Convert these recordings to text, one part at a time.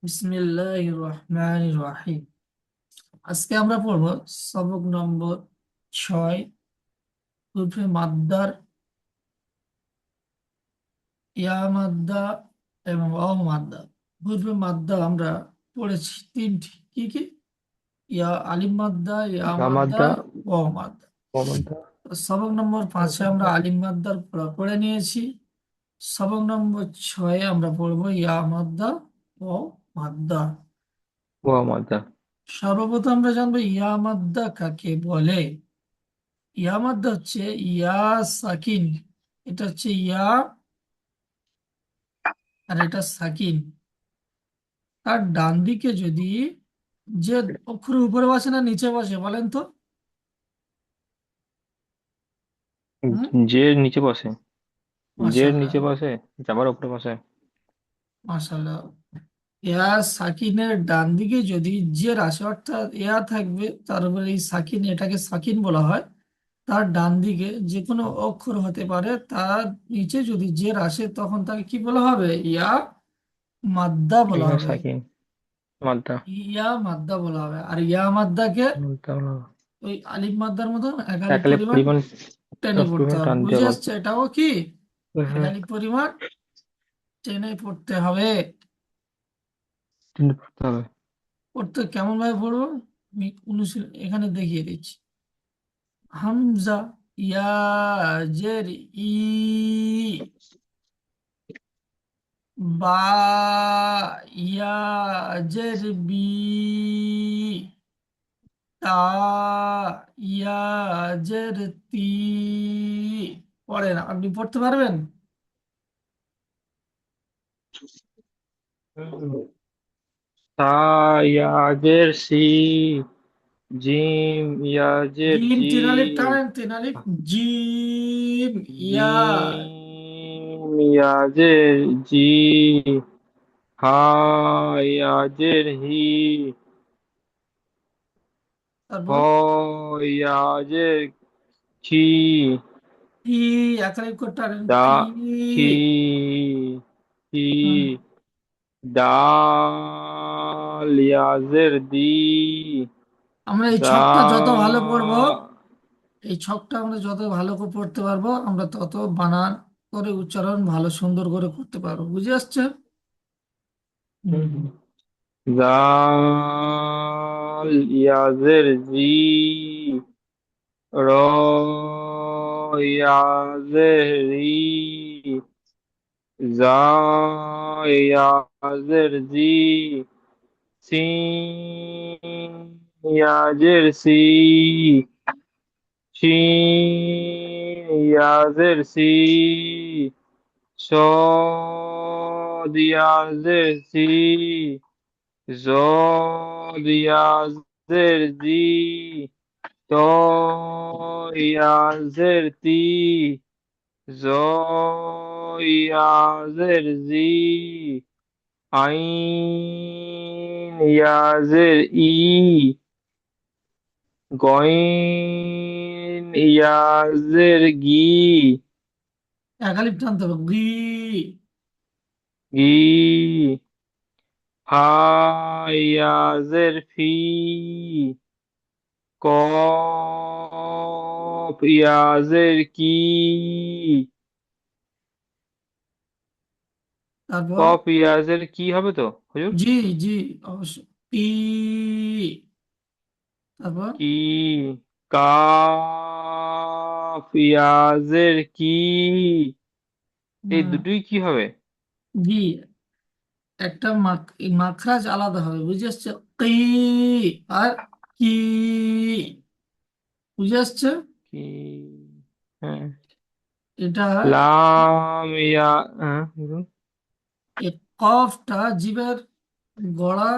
বিসমিল্লাহির রহমানির রহিম। আজকে আমরা পড়ব সবক নম্বর 6, উর্ফে মাদ্দার ইয়া মাদ্দা এবং অ মাদ্দা। উর্ফে মাদ্দা আমরা পড়েছি তিনটি, কি কি? ইয়া আলিম মাদ্দা, ইয়া মাদ্দা, গামাদা অ মাদ্দা। গোমাদা তো সবক নম্বর 5-এ আমরা আলিম মাদ্দার পড়া পড়ে নিয়েছি। সবক নম্বর 6-এ আমরা পড়বো ইয়া মাদ্দা, ও মাদ্দা। গোমাদা। সর্বপ্রথম আমরা জানবো ইয়া মাদ্দা কাকে বলে। ইয়া মাদ্দা হচ্ছে ইয়া সাকিন। এটা হচ্ছে ইয়া, আর এটা সাকিন। তার ডান দিকে যদি যে অক্ষরের উপরে বসে না নিচে বসে, বলেন তো? হুম। জের নিচে বসে। জের মাশাল্লাহ, নিচে বসে, জামার উপরে বসে। মাশাল্লাহ। ইয়া সাকিনের ডান দিকে যদি জের আসে, অর্থাৎ ইয়া থাকবে তার উপরে এই সাকিন, এটাকে সাকিন বলা হয়। তার ডান দিকে যে কোনো অক্ষর হতে পারে, তার নিচে যদি জের আসে তখন তাকে কি বলা হবে? ইয়া মাদ্দা বলা ইয়া হবে। সাকিন মাদ্দা। ইয়া মাদ্দা বলা হবে। আর ইয়া মাদ্দাকে মাদ্দা হলো ওই আলিফ মাদ্দার মতন একালি একালে পরিমাণ পরিমাণ টেনে পড়তে পরিমাণ হবে। টান দিয়ে বুঝে বল। আসছে? এটাও কি হ্যাঁ, একালি পরিমাণ টেনে পড়তে হবে। তিনটে পড়তে হবে। পড়তে কেমন ভাবে পড়বো আমি এখানে দেখিয়ে দিচ্ছি। হামজা, ইয়া, জের ই, বা, ইয়া, জের বি, তা, ইয়া, জের তি। পড়েন, আপনি পড়তে পারবেন? তা, ইয়াজের সি, জিম ইয়াজের জিম জি, তিন আলিফ টানেন, তিন আলিফ। জিম, ইয়া। জিম ইয়াজের জি, হা ইয়াজের হি, হ তারপর ইয়াজের কি, ই, এক আলিফ করে টানেন, দা কি। কি কি, হুম। ডাল ইয়াজের দি, আমরা এই দা ছকটা যত ভালো পড়বো, এই ছকটা আমরা যত ভালো করে পড়তে পারবো, আমরা তত বানান করে উচ্চারণ ভালো সুন্দর করে করতে পারবো। বুঝে আসছে? হুম। জাল ইয়াজের জি, র ইয়াজের রি, জা ইয়াজের জি, সিন ইয়াজের সি, শিন ইয়াজের সি, صاد ইয়াজের সি, জ ইয়াজের জি, ত ইয়াজের তি, জ ইয়াজের জি, আইন ইয়াজের ই, গইন ইয়াজের গি, এক আলিফ টানতে হবে, গি। গি, হা ইয়াজের ফি, কফ ইয়াজের কি, তারপর কফ ইয়াজের কি হবে তো হুজুর? জি, জি, অবশ্যই। পি। তারপর কি, কাফ ইয়াজের কি, এই দুটোই কি হবে? জি, একটা এই মাখরাজ আলাদা হবে। বুঝে আসছে? কি আর কি। বুঝে আসছে? কি, হ্যাঁ। এটা লাম ইয়া, হ্যাঁ বলুন। এই কফটা জিভের গড়া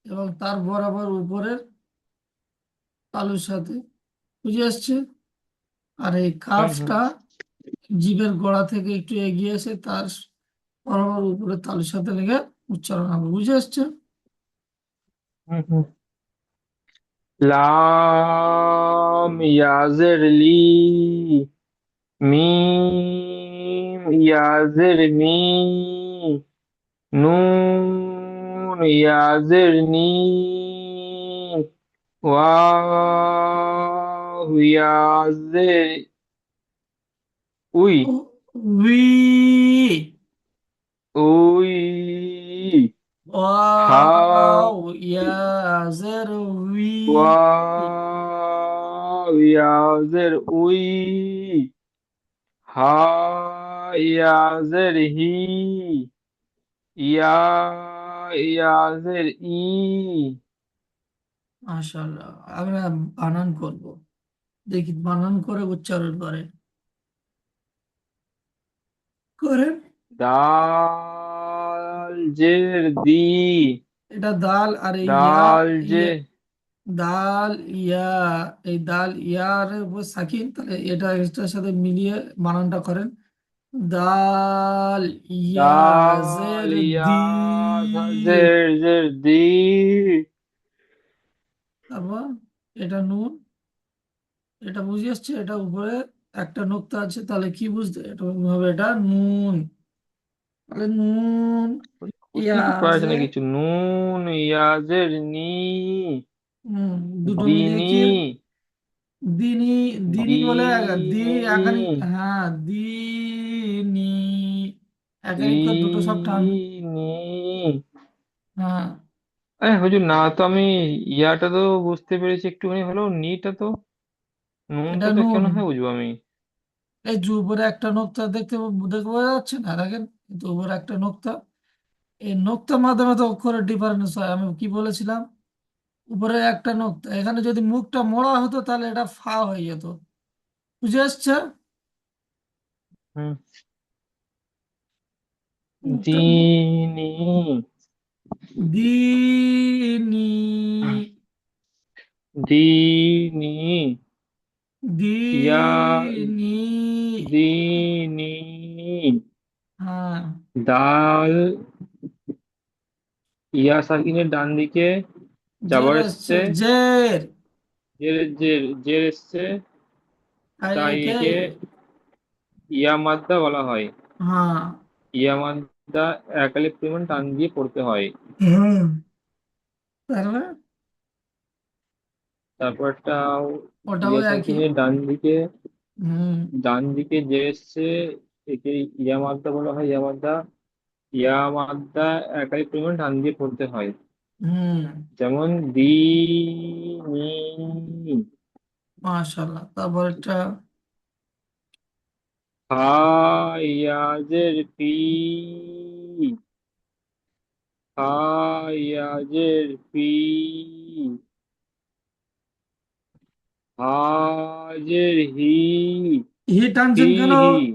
এবং তার বরাবর উপরের তালুর সাথে, বুঝে আসছে? আর এই হুম হুম কাফটা জিভের গোড়া থেকে একটু এগিয়ে এসে তার বরাবর উপরের তালুর সাথে লেগে উচ্চারণ হবে। বুঝে আসছে? হুম হুম। লাম ইয়াজের লি, মিম ইয়াজের মি, নুন ইয়াজের নি, ইয়াজের উই, উই। উই, হা, ওয়াও ইয়াজের উই। ইয়াজের উই, হা, ইয়াজের হি, ইয়া, ইয়াজের ই। মাশাআল্লাহ। আমরা বানান করব, দেখি বানান করে উচ্চারণ করে করেন। দাল জের দি, এটা দাল আর এই ইয়া। দাল জে, ইয়া দাল ইয়া। এই দাল ইয়ার উপর সাকিন, তাহলে এটা এটার সাথে মিলিয়ে বানানটা করেন। দাল ইয়া দাল জের ইয়া, দি। জের জের দি, তারপর এটা নুন। এটা বুঝে আসছে, এটা উপরে একটা নোক্তা আছে, তাহলে কি বুঝতে এটা হবে, এটা নুন। তাহলে নুন বুঝতে তো পারছে ইয়াজে। না কিছু। নুন ইয়াজের নি, হুম, দুটো মিলিয়ে দিনি, কি দিনী। দিনী বলে দি দিনি, একানিক, হ্যাঁ দিনী একানিক করে দুটো সব টান। দিনি। হ্যাঁ, আরে হুজুর, না তো আমি ইয়াটা তো বুঝতে পেরেছি একটুখানি হলেও, নিটা তো, এটা নুনটা তো নুন। কেন হয় বুঝবো আমি। এই যে উপরে একটা নোক্তা দেখতে দেখতে পাওয়া যাচ্ছে না, দেখেন, কিন্তু উপরে একটা নোক্তা। এই নোক্তার মাধ্যমে তো অক্ষরের ডিফারেন্স হয়। আমি কি বলেছিলাম, উপরে একটা নোক্তা, এখানে যদি মুখটা মোড়া হতো তাহলে এটা ফা হয়ে যেত। বুঝে আসছে? হুম। মুখটা দিনি, দিনী। দিনি, ইয়া, দিনী। দিনি, হ্যাঁ, দাল ইয়া সাকিনের ডান দিকে জের যাবার এসছে, এসছে, জের। জের জের জের এসছে, আর তাই একে, একে ইয়া মাদ্দা বলা হয়। হ্যাঁ। ইয়া মাদ্দা একালিপ পরিমাণ টান দিয়ে পড়তে হয়। হুম। তারপরে তারপরটা ওটাও ইয়া একই। সাকিনের ডান দিকে, হুম। ডান দিকে যে এসছে একে ইয়া মাদ্দা বলা হয়। ইয়া মাদ্দা, ইয়া মাদ্দা একালিপ পরিমাণ টান দিয়ে পড়তে হয়। হুম। যেমন দি, নি, মাশাআল্লাহ। তারপর একটা হা, ইয়াজের পি, হা, ইয়াজের পি, হাজের হি, হি হি, টানছেন কেন? হি,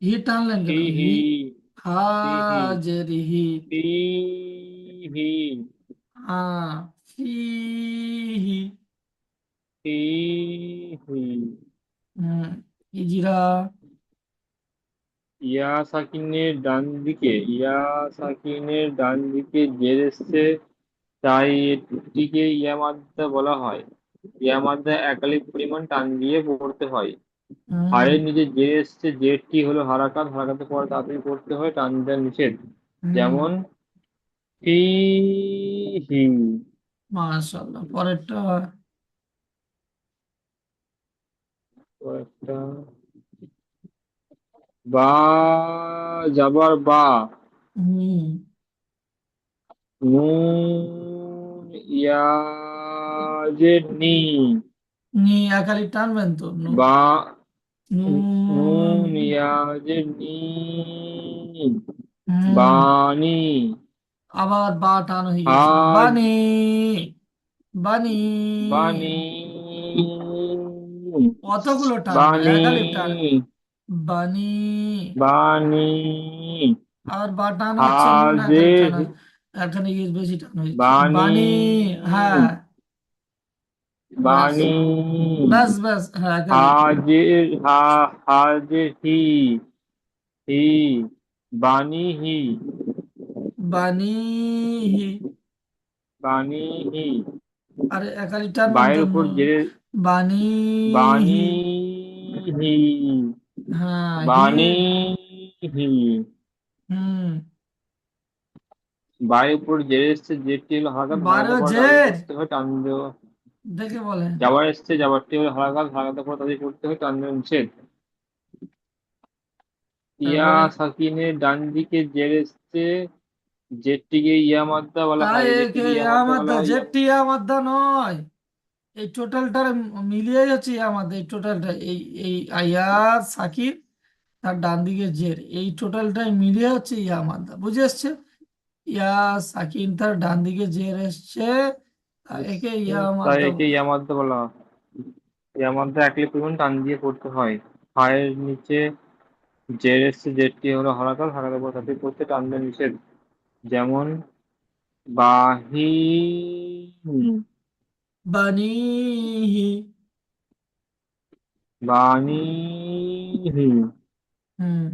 হি টানলেন হি, কেন? হি, হি, হি, হি, হাজের হি। হি, হি, আ হি হি। হি, হি। হুম। ইজিরা। ইয়া সাকিনের ডান দিকে, ইয়া সাকিনের ডান দিকে জের এসছে, তাই এটিকে ইয়া মাদ্দা বলা হয়। ইয়া মাদ্দা একালিক পরিমাণ টান দিয়ে পড়তে হয়। হুম। হায়ের নিচে যে এসছে, জেরটি হলো হারাকাত, হারাকাতের পরে তাড়াতাড়ি পড়তে হয়, টান দেওয়া নিষেধ। হুম। যেমন হি, হি। মাশাআল্লাহ। পরেরটা। তো একটা বা, যাবার বা, হুম। নুন ইয়াজের নি, নি একালি টানবেন তো বা, নুন। নুন ইয়াজের নি, হুম। বানি, আবার বা টান হয়ে গেছে, হাজ, বানি। বানি। বানি, অতগুলো টান না, বানি, একালিপ টান। বানি। বানি, আবার বা টান হচ্ছে, নুন একালিপ হাজের, টান এখানে বেশি টান হচ্ছে, বানি, বানি। হ্যাঁ, ব্যাস। বানি, ব্যাস ব্যাস, হ্যাঁ একালিপ। হাজের, হাজের হি, হি, বানি হি, বানি হি। বানি হি। আরে একালি টানবেন তো বায়ের উপর জেরে, বানি হি। বানি হি, হ্যাঁ হি। বানি হি। হুম। বায়ের উপর জের এসছে, জেরটি হলো হারাকাত, বারো হারাকাতের পরে তাড়াতাড়ি জের পড়তে হয় টান দেওয়া। দেখে বলেন। যাবার এসছে, যাবারটি হলো হারাকাত, হারাকাতের পরে তাড়াতাড়ি পড়তে হয় টান দেওয়া নিষেধ। ইয়া তারপরে সাকিনের ডান দিকে জের এসছে, জেরটিকে ইয়া মাদ্দা বলা তাই হয়, একে জেরটিকে ইয়া মাদ্দা বলা ইয়ামাদা হয়, ইয়া জেটি ইয়ামাদা নয়, এই টোটালটার মিলিয়ে যাচ্ছে আমাদের এই টোটালটা, এই আয়াত সাকিব তার ডান দিকে জের, এই টোটালটাই মিলিয়ে হচ্ছে ইয়ামাদা, বুঝে এসছে? ইয়া সাকিন তার ডান দিকে জের এসছে, একে তাই ইয়ামাদা। একে ইয়া মাদ্দা বলা হয়। ইয়া মাদ্দা একই পরিমাণ টান দিয়ে পড়তে হয়। হায়ের নিচে জের এসছে, জেরটি হলো হরকত, হরকতের পর তাড়াতাড়ি পড়তে টান দেওয়া নিষেধ। যেমন বাহিনী, বানিহি। বানিহি। হুম,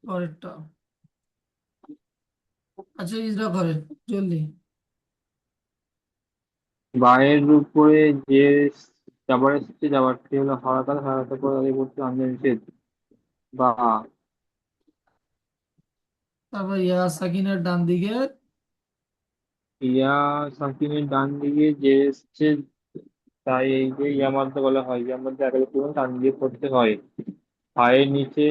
পরেরটা। আচ্ছা ইজরা করেন জলদি। বায়ের উপরে যে যাবার এসছে, যাবারটি হলো হরকত, হরকতের পর তাড়াতাড়ি পড়তে টান দেওয়া নিষেধ। বা তারপর ইয়া সাকিনের ডান দিকে। ইয়া সাকিনের ডান দিকে যে এসছে, তাই এই যে ইয়া মাদ্দা বলা হয়। ইয়া মাদ্দা একালি পূরণ টান দিয়ে পড়তে হয়। পায়ের নিচে,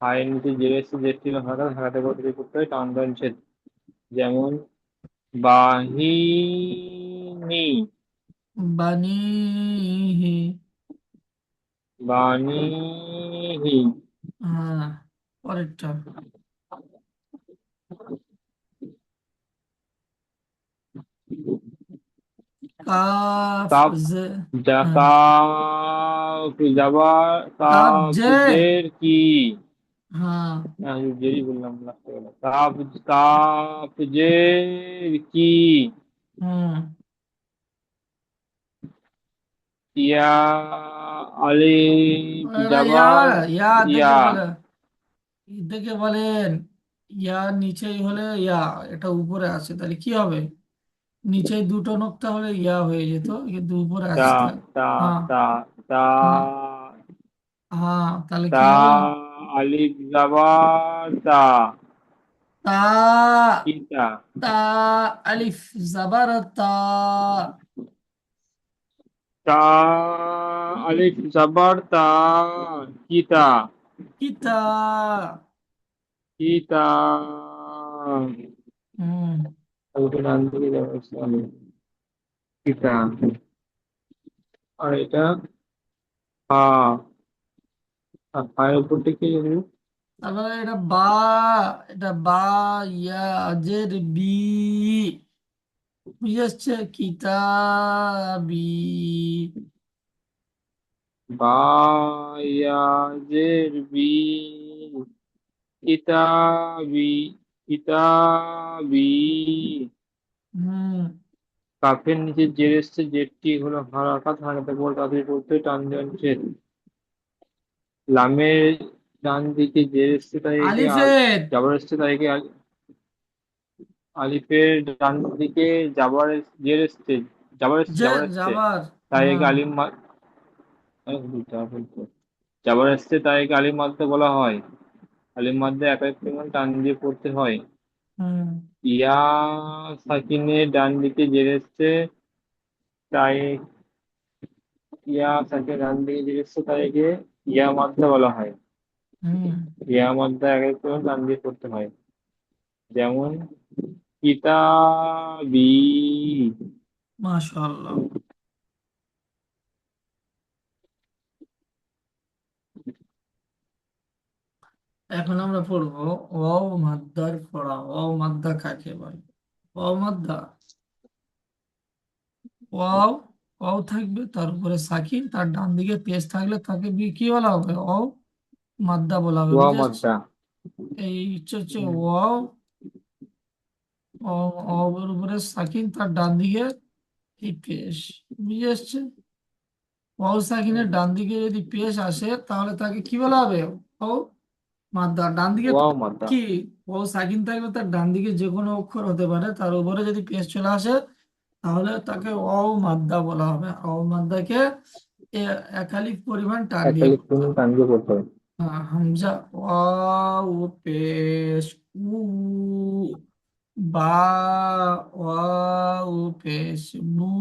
পায়ের নিচে যে এসছে, যেটি হঠাৎ হাঁটাতে করতে করতে হয় টান দেওয়া নিষেধ। যেমন বাহিনী, বানিহি। বানিহি। হ্যাঁ, পরেরটা। Calf cup, J. হ্যাঁ, কাপ যাবার, কাফ কাপ জে। জের কি, হ্যাঁ। আমি জেরই বললাম লাস্টে গেল। কাপ, কাপ জের কি, হুম। ইয়া আলিফ আরে ইয়া, যাবার, ইয়া ইয়া। দেখে বলে, দেখে বলেন। ইয়া নিচেই হলে ইয়া, এটা উপরে আছে তাহলে কি হবে? নিচে দুটো নোক্তা হলে ইয়া হয়ে যেত, কিন্তু উপরে তা, আসতে। তা, হ্যাঁ। তা, তা, হ্যাঁ। হ্যাঁ, তাহলে তা, কি হবে? আলিফ যাবার তা, তা। কি তা, তা আলিফ জাবার তা। তা, আলিফ যাবার তা, কি তা, কিতা। কি তা। হুম। ওটা ডান দিকে যাবে, কি তা। আর এটা হা, আর পায়ের উপর থেকে যদি তারপরে এটা বা, এটা বা, ইয়া আজের বি, বুঝে আসছে? কিতাবি। বায়াজের বি, কিতাবি, কিতাবি। হুম। কাফের নিচে জের এসছে, জেরটি হলো হারাকাত, হারাকাতের পর তাদের পড়তে টান দেওয়া নিষেধ। লামের ডান দিকে জের এসছে, তাই একে আলিফের জাবার এসছে, তাই একে আলিফের ডান দিকে জাবার জের এসছে, জাবার এসছে, যে জাবার এসছে, যাবার। তাই একে হ্যাঁ। আলিম জাবার এসছে, তাই একে আলিম মাদ্দা বলা হয়। আলিম মাদ্দা একাধিক পরিমাণ টান দিয়ে পড়তে হয়। হুম। ইয়া সাকিনের ডান দিকে জের এসছে, তাই ইয়া সাকিনের ডান দিকে জের এসছে, তাই একে ইয়া মাদ্দা বলা হয়। হুম। ইয়া মাদ্দা একাধিক পরিমাণ টান দিয়ে পড়তে হয়। যেমন কিতাবি। মাশাআল্লাহ। এখন আমরা পড়বো ওয়াও মাদ্দার পড়া। ওয়াও মাদ্দা কাকে বলে? ওয়াও মাদ্দা, ওয়াও, ওয়াও থাকবে তার উপরে সাকিন, তার ডান দিকে পেশ থাকলে তাকে কি বলা হবে? ওয়াও মাদ্দা বলা হবে, ওয়া বুঝে আসছে? মাদ্দা। এই হচ্ছে ওয়াও। ওয়াও এর উপরে সাকিন, তার ডান দিকে এই পেশ, বুঝে আসছে? ওয়াও সাকিনের ডান দিকে যদি পেশ আসে তাহলে তাকে কি বলা হবে? ওয়াও মাদ্দা। ডান দিকে ওয়া মাদ্দা। কি, ওয়াও সাকিন থাকলে তার ডান দিকে যে কোনো অক্ষর হতে পারে, তার উপরে যদি পেশ চলে আসে তাহলে তাকে ওয়াও মাদ্দা বলা হবে। ওয়াও মাদ্দাকে একালিক পরিমাণ টান দিয়ে একালিক পড়তে পরিমাণ হবে। টান দিয়ে পড়তে হবে। হামজা, ওয়াও পেশ উ, বা, ওয়াও পেশ বু,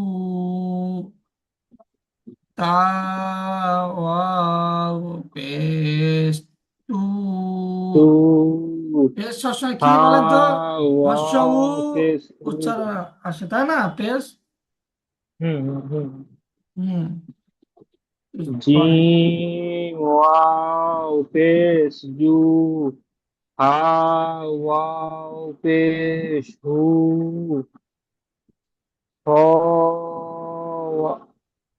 তা, ওয়াও পেশ তু। টু, পেশ সবসময় কি হা, বলে তো, হর্ষ উ ওয়াও পেশ উ। উচ্চারণ আসে, তাই না? পেশ। হুম হুম হুম। হুম। পরে জিম, ওয়াও পেশ জু, হা, ওয়াও পেশ হু, খ,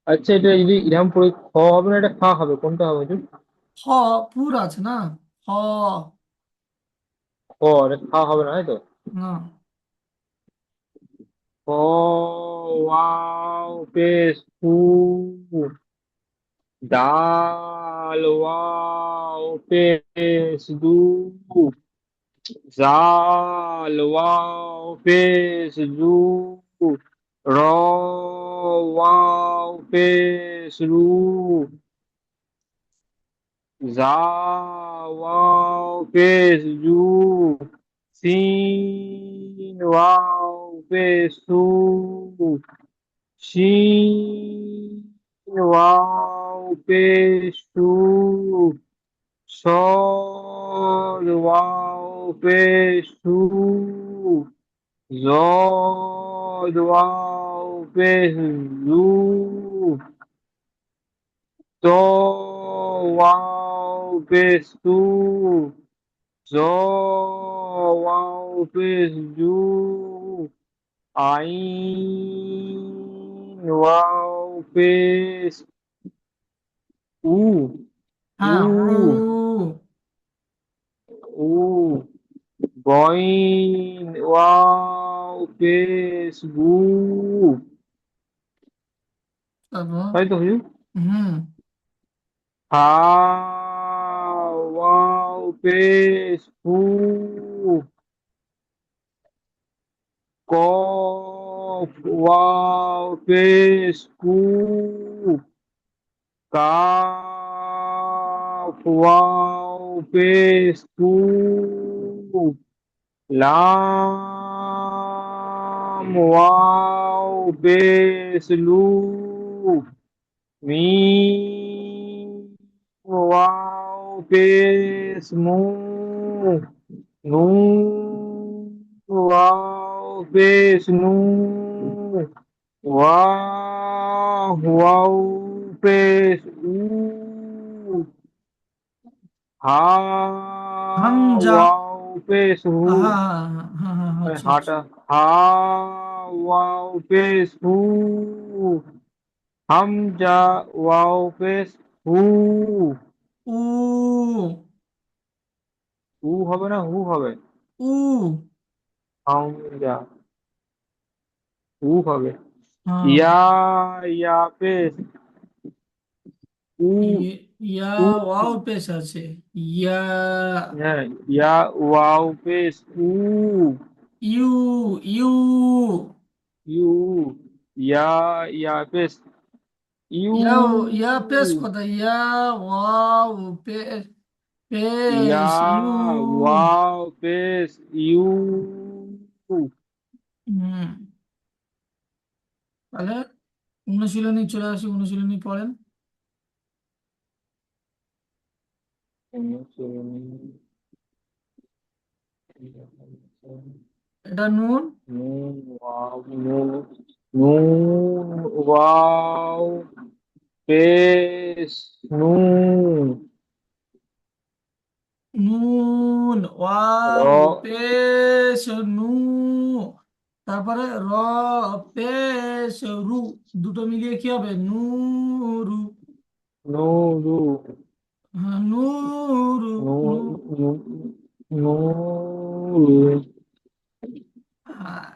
আচ্ছা এটা যদি ইরাম পড়ে খ হবে না, এটা খা হবে, কোনটা হবে যে? হ পুর আছে না, হ খ, এটা খা হবে না, তাই তো? না। খ, ওয়াও পেশ হু, ডাল, ওয়াও পেশ দু, জাল, ওয়াও পেশ জু, র, ওয়াও পেশ রু, জা, ওয়াও পেশ জু, সিন, ওয়াও পেশ সু, শিন, ওয়াও পেশ সু, صاد واو পেশ সু, زاد واو পেশ জু, ত, ওয়াও পেশ তু, জ, ওয়াও পেশ জু, আইন, ওয়াও পেশ উ, হ্যাঁ উ, উ, গইন, ওয়াও পেশ গু, তারপর তাই তো হুজুর? হুম। হা, ওয়াও পেশ হু, কফ, ওয়াও পেশ কু, কাফ, ওয়াও পেশ কু, লাম, ওয়াও পেশ লু, মিম, ওয়াও পেশ মু, নুন, ওয়াও পেশ নু, ওয়াও পেশ উ, হা, হামজা, ওয়াও পেশ হু, হ্যাঁ হ্যাঁ হ্যাঁ হ্যাঁ হ্যাঁ, আচ্ছা আচ্ছা। হাটা, হা, ওয়াও পেশ হু, হামজা, ওয়াও পেশ হু, উ, হু হবে না, হু হবে? উ, হামজা, হু হবে। হ্যাঁ। ইয়া, ইয়া পেশ উ, ইয়া, উ, ওয়াও পেশ আছে, ইয়া। হ্যাঁ, ইয়া, ওয়াও পেশ উ, ইউ, ইউ, ইউ, ইয়া, ইয়া পেশ ইউ, ইয়া, ইয়া পেশ কোথায়, ইয়া ওয়াও পেশ, ইয়া, পেশ ইউ। ওয়াও পেশ ইউ, হুম। তাহলে অনুশীলনী চলে আসি, অনুশীলনী পড়েন। এটা নুন। নুন, ওয়াও, নুন, নুন, ওয়াও পেশ নু, নুন র, ওয়াও পেশ নু, তারপরে র পেশ রু, দুটো মিলিয়ে কি হবে, নুরু। নুরু, হ্যাঁ, নুরু নু, নু। নু, নূরু। হ্যাঁ,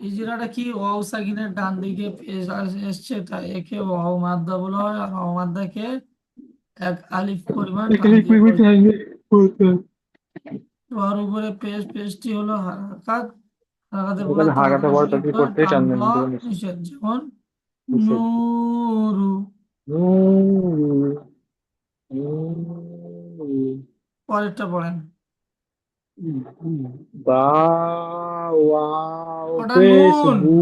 এই জিরাটা কি, ওয়াও সাকিনের ডান দিকে পেশ এসছে, তাই একে ওয়াও মাদ্দা বলা হয়, আর ওয়াও মাদ্দাকে এক আলিফ পরিমাণ টান এখানে দিয়ে পেমেন্ট বলতে হয়। আসবে বলতে হবে। ওর উপরে পেশ, পেশটি হলো হারাকাত, হারাকাতে এখানে বোলাতে হাগাতে হরফে বড় তাদের বিলিপ্ত, করতে টান চান দেন দেওয়া দেবেন নিশ্চয়। নিষেধ, যেমন নিষেধ। নূরু। নূরু, নূরু। পরেরটা পড়েন। বা ওয়াও ওটা পেশ নুন। বু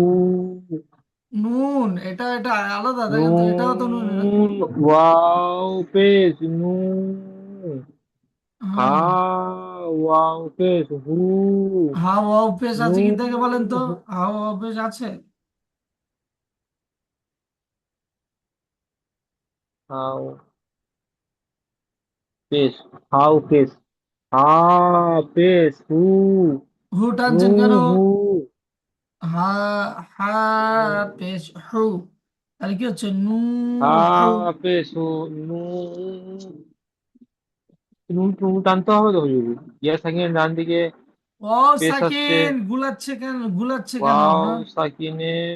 নুন, এটা আলাদা, দেখেন তো, এটাও তো নুন। নুন ওয়াও পেশ নু হা হ্যাঁ। ওয়াও পেশ হু হাও হাও পেশ নু আছে কি দেখে বলেন তো। হাও হাও পেশ আছে? হাও পেশ হাও পেশ হা পেশ হু হু নু টানছেন কেন? হু হা, হা পেশ হু, তাহলে কি হচ্ছে নু হা হু। পেশ হু নু নু নু টানতে হবে তো যদি ইয়া সাকিনের ডান দিকে ও পেশ আসছে সাকিন গুলাচ্ছে কেন, গুলাচ্ছে কেন, ওয়াও হ্যাঁ? সাকিনের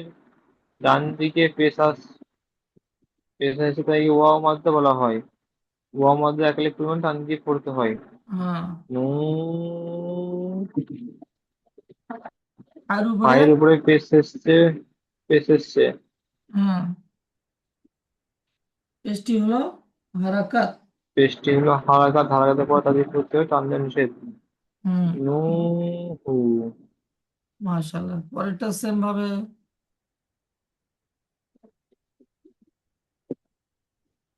ডান দিকে পেশ আসছে তাই ওয়াও মাদ্দা বলা হয় ওয়াও মাদ্দা একালিক পরিমাণ টান দিয়ে পড়তে হয় হ্যাঁ। নুন আর উপরে? পায়ের উপরে পেশ এসছে হ্যাঁ। পেশটি হলো হারাকাত। পেশটি হলো হারাকাত হারাকাতের পর তাদের পড়তে হয় টান দেওয়া নিষেধ হুম। নু হু মাশাআল্লাহ, পরেরটা সেম ভাবে।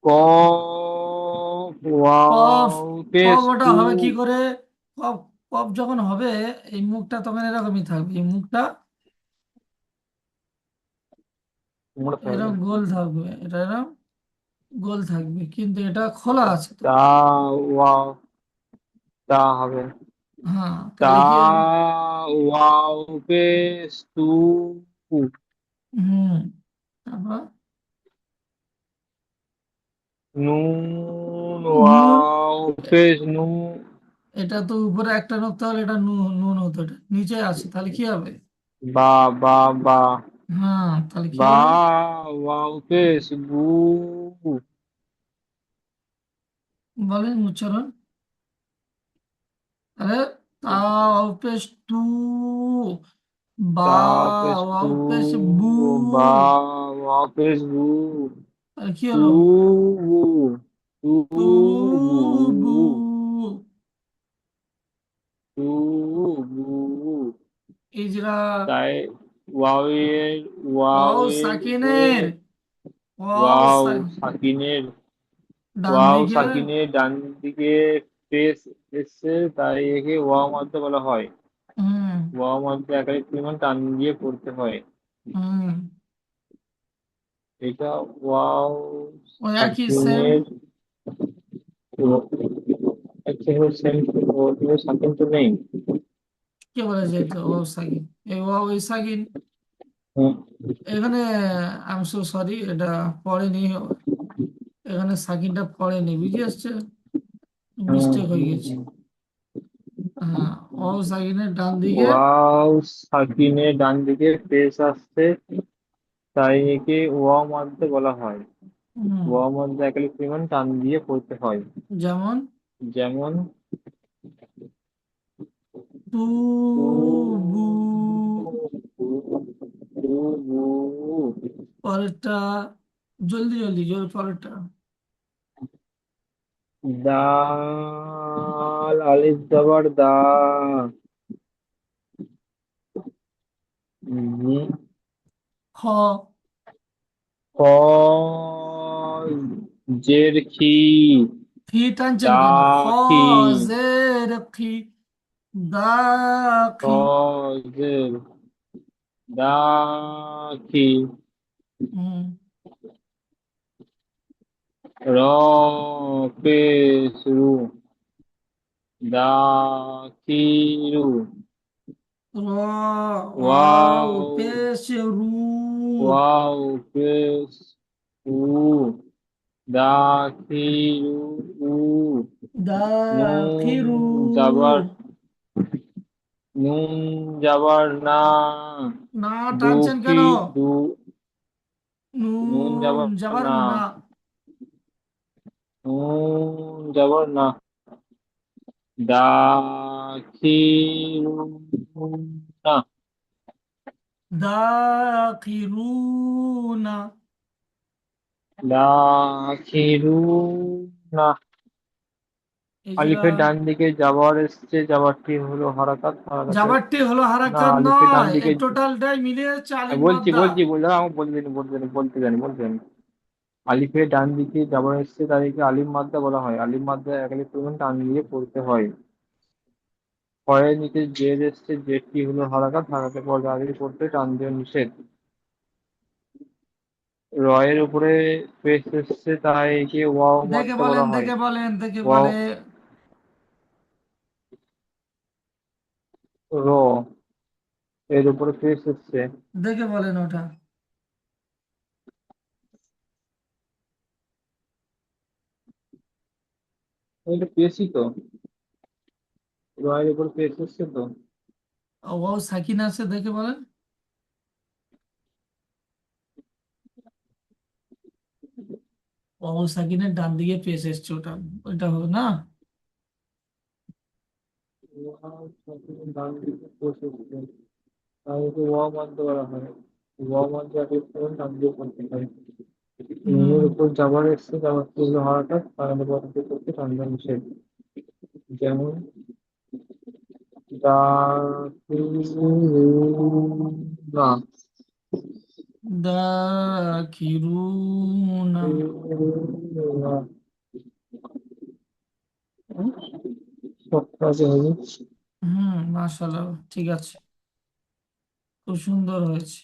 কফ কফ। ওয়াও কফ পেশ ওটা কু হবে কি করে? কফ, কফ যখন হবে, এই মুখটা তখন এরকমই থাকবে, এই মুখটা মনে থাকবে এরকম গোল থাকবে, এটা এরকম গোল থাকবে, কিন্তু এটা খোলা আছে তো। তা ওয়াও তা হবে হ্যাঁ, তা তাহলে কি? ওয়াও পেশ তু হুম। তারপর নুন নুন। ওয়াও পেশ নু এটা তো উপরে একটা নোক্তা হলে এটা নুন, নুন হতো, এটা নিচে আছে, তাহলে কি হবে? বা বা বা হ্যাঁ, তাহলে কি বা হলো? ওয়াও পেশ বু বলেন উচ্চারণ। আরে, তাও পেশ তু, বা, তা পেশ তু ওয়াও পেশ বু, বা ওয়াও পেশ বু তাহলে কি তু হলো? বু তু তু বু বু। তু বু ইজরা। তাই ওয়াও এর ওয়াও ওয়াও এর উপরে সাকিনের, ওয়াও ওয়াও সাকিনের ডান ওয়াও দিকে। সাকিনের ডান দিকে পেশ এসছে তাই একে ওয়াও মাদ্দা বলা হয় হুম। ওয়াও মাদ্দা একাধিক পরিমাণ টান দিয়ে পড়তে হয় হুম। এটা ওয়াও ওই একই সেম। সাকিনের সেম সাকিন তো নেই কে বলেছে এটা ওয়াও সাকিন? এই ওয়াও এই সাকিন হুম, এখানে, আই এম সো সরি, এটা পড়েনি, এখানে সাকিনটা পড়েনি, বুঝে আসছে, হুম, মিস্টেক হয়ে গেছে। হুম। হ্যাঁ, ওয়াও সাকিনের ডান দিকে। ওয়াও সাকিনের ডান দিকে পেশ আসছে তাই একে ওয়াও মাদ্দা বলা হয় হুম। ওয়াও মাদ্দা একাধিক পরিমাণ টান দিয়ে পড়তে হয় যেমন যেমন তু টু বু। টু বু পরেরটা জলদি জলদি, জল পরেরটা। দাল আলিফ জবর দা জি খ। খ জের খি ফি টানছেন দা কেন? খ, খি জের খি, দা খ খি। জের দা খি হুম। র পেশ রু দা খি রু র, ওয়াও ওয়াও পেশ রু, ওয়াও পেশ উ দাখিলু উ নুন দাখিরু। জাবার নুন জাবার না না টানছেন দুঃখী কেন? দু নুন নুন জাবার যাবার না না। নুন জাবার না দাখিলু না দাখিরুনা। দাখিলু না এই যে আলিফের ডান দিকে যাবার এসছে, যাবারটি হলো হারাকাত, হারাকাতের। জাবারটি হলো না, হারাকাত আলিফের ডান নয়, দিকে। এই টোটালটাই মিলিয়ে হচ্ছে আমি আলিফ বলছি মাদ্দা। বলছি বললাম, আমাকে বলতে জানি। আলিফের ডান দিকে যাবার এসছে তাদেরকে আলিফ মাদ্দা বলা হয়। আলিফ মাদ্দা একালি পরিমাণ টান দিয়ে পড়তে হয়। পরের নিচে জের এসছে, জেরটি হলো হারাকাত, হারাকাতের পর দাঁড়িয়ে পড়তে টান দেওয়া নিষেধ। রয়ের উপরে পেশ এসছে তাই একে ওয়াও দেখে মাদ্দা বলেন, বলা হয়। দেখে বলেন, দেখে ওয়াও, বলে। র এর উপরে পেশ এসছে। দেখে বলেন ওটা। এটা পেশই তো, রয়ের উপর পেশ এসছে তো। ও সাকিন আছে, দেখে বলেন। ও সাকিনের ডান দিকে পেশ এসছে, ওটা ওটা হবে না। ওয়াও সাকিনের ডান দিকে পেশ এসছে তাই একে ওয়াও মাদ্দা বলা হয়। ওয়াও মাদ্দা একালি পরিমাণ টান দিয়ে পড়তে হয়। হুম। নুনের উপর যাবার এসছে, যাবার তুল্য হওয়াটা কারণে পদ্ধতি করতে সন্দেহ নিষেধ। যেমন দাখিলুনা, দাখিলুনা। দাখিলুনা। সব কাজে হবে। হুম, মাশাআল্লাহ, ঠিক আছে, খুব সুন্দর হয়েছে।